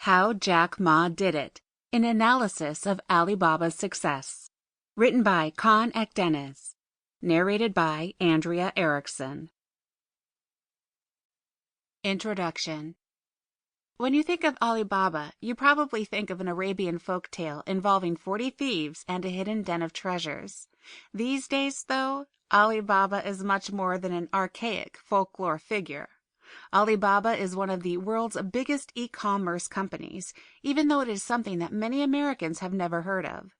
How Jack Ma Did It, an analysis of Alibaba's success. Written by Akdeniz. Narrated by Andrea Ericson. Introduction. When you think of Alibaba, you probably think of an Arabian folktale involving 40 thieves and a hidden den of treasures. These days, though, Alibaba is much more than an archaic folklore figure. Alibaba is one of the world's biggest e-commerce companies, even though it is something that many Americans have never heard of.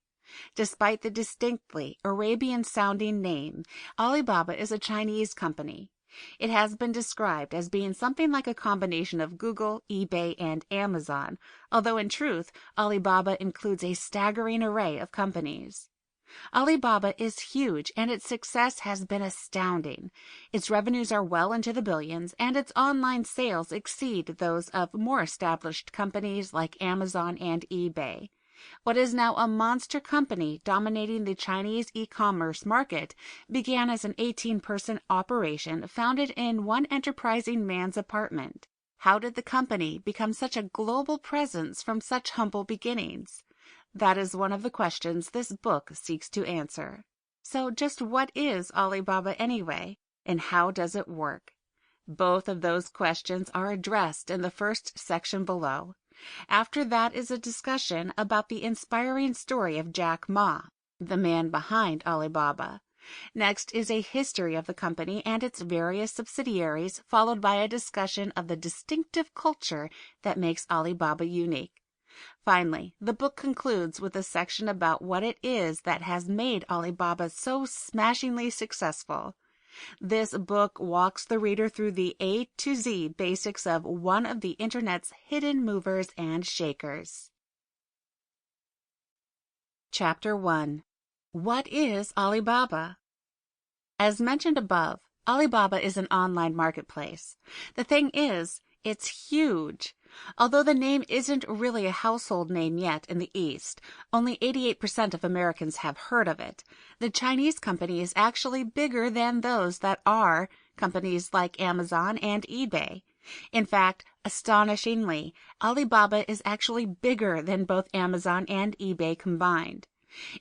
Despite the distinctly Arabian-sounding name, Alibaba is a Chinese company. It has been described as being something like a combination of Google, eBay, and Amazon, although in truth, Alibaba includes a staggering array of companies. Alibaba is huge, and its success has been astounding. Its revenues are well into the billions, and its online sales exceed those of more established companies like Amazon and eBay. What is now a monster company dominating the Chinese e-commerce market began as an 18-person operation founded in one enterprising man's apartment. How did the company become such a global presence from such humble beginnings? That is one of the questions this book seeks to answer. So just what is Alibaba anyway, and how does it work? Both of those questions are addressed in the first section below. After that is a discussion about the inspiring story of Jack Ma, the man behind Alibaba. Next is a history of the company and its various subsidiaries, followed by a discussion of the distinctive culture that makes Alibaba unique. Finally, the book concludes with a section about what it is that has made Alibaba so smashingly successful. This book walks the reader through the A to Z basics of one of the Internet's hidden movers and shakers. Chapter 1. What is Alibaba? As mentioned above, Alibaba is an online marketplace. The thing is, it's huge. Although the name isn't really a household name yet in the East, only 88% of Americans have heard of it. The Chinese company is actually bigger than those that are companies like Amazon and eBay. In fact, astonishingly, Alibaba is actually bigger than both Amazon and eBay combined.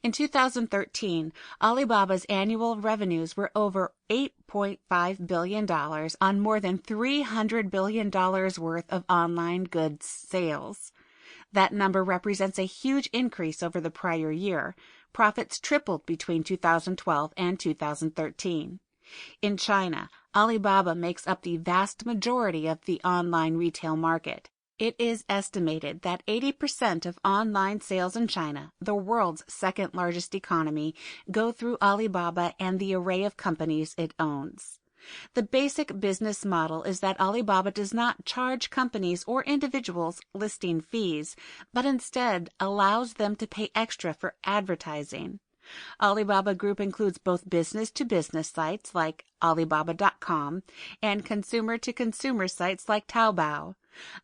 In 2013, Alibaba's annual revenues were over $8.5 billion on more than $300 billion worth of online goods sales. That number represents a huge increase over the prior year. Profits tripled between 2012 and 2013. In China, Alibaba makes up the vast majority of the online retail market. It is estimated that 80% of online sales in China, the world's second-largest economy, go through Alibaba and the array of companies it owns. The basic business model is that Alibaba does not charge companies or individuals listing fees, but instead allows them to pay extra for advertising. Alibaba Group includes both business-to-business sites like Alibaba.com and consumer-to-consumer sites like Taobao.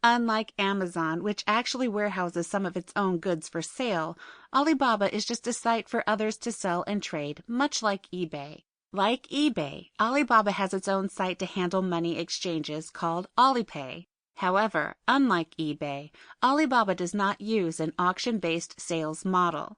Unlike Amazon, which actually warehouses some of its own goods for sale, Alibaba is just a site for others to sell and trade, much like eBay. Like eBay, Alibaba has its own site to handle money exchanges called Alipay. However, unlike eBay, Alibaba does not use an auction-based sales model.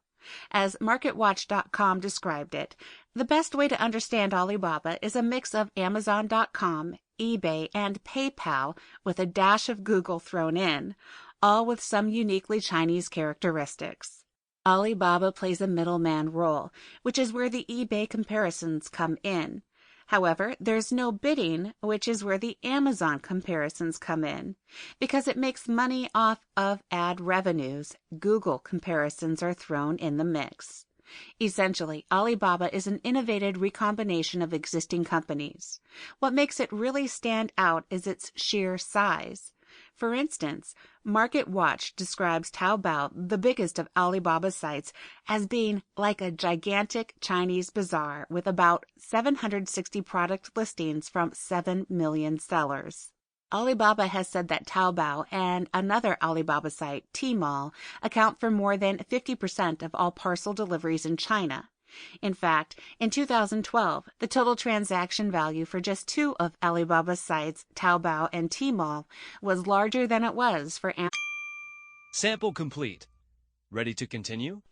As MarketWatch.com described it, the best way to understand Alibaba is a mix of Amazon.com, eBay, and PayPal with a dash of Google thrown in, all with some uniquely Chinese characteristics. Alibaba plays a middleman role, which is where the eBay comparisons come in. However, there's no bidding, which is where the Amazon comparisons come in. Because it makes money off of ad revenues, Google comparisons are thrown in the mix. Essentially, Alibaba is an innovative recombination of existing companies. What makes it really stand out is its sheer size. For instance, MarketWatch describes Taobao, the biggest of Alibaba's sites, as being like a gigantic Chinese bazaar with about 760 product listings from 7 million sellers. Alibaba has said that Taobao and another Alibaba site, Tmall, account for more than 50% of all parcel deliveries in China. In fact, in 2012, the total transaction value for just two of Alibaba's sites, Taobao and Tmall, was larger than it was for Amazon. Sample complete. Ready to continue?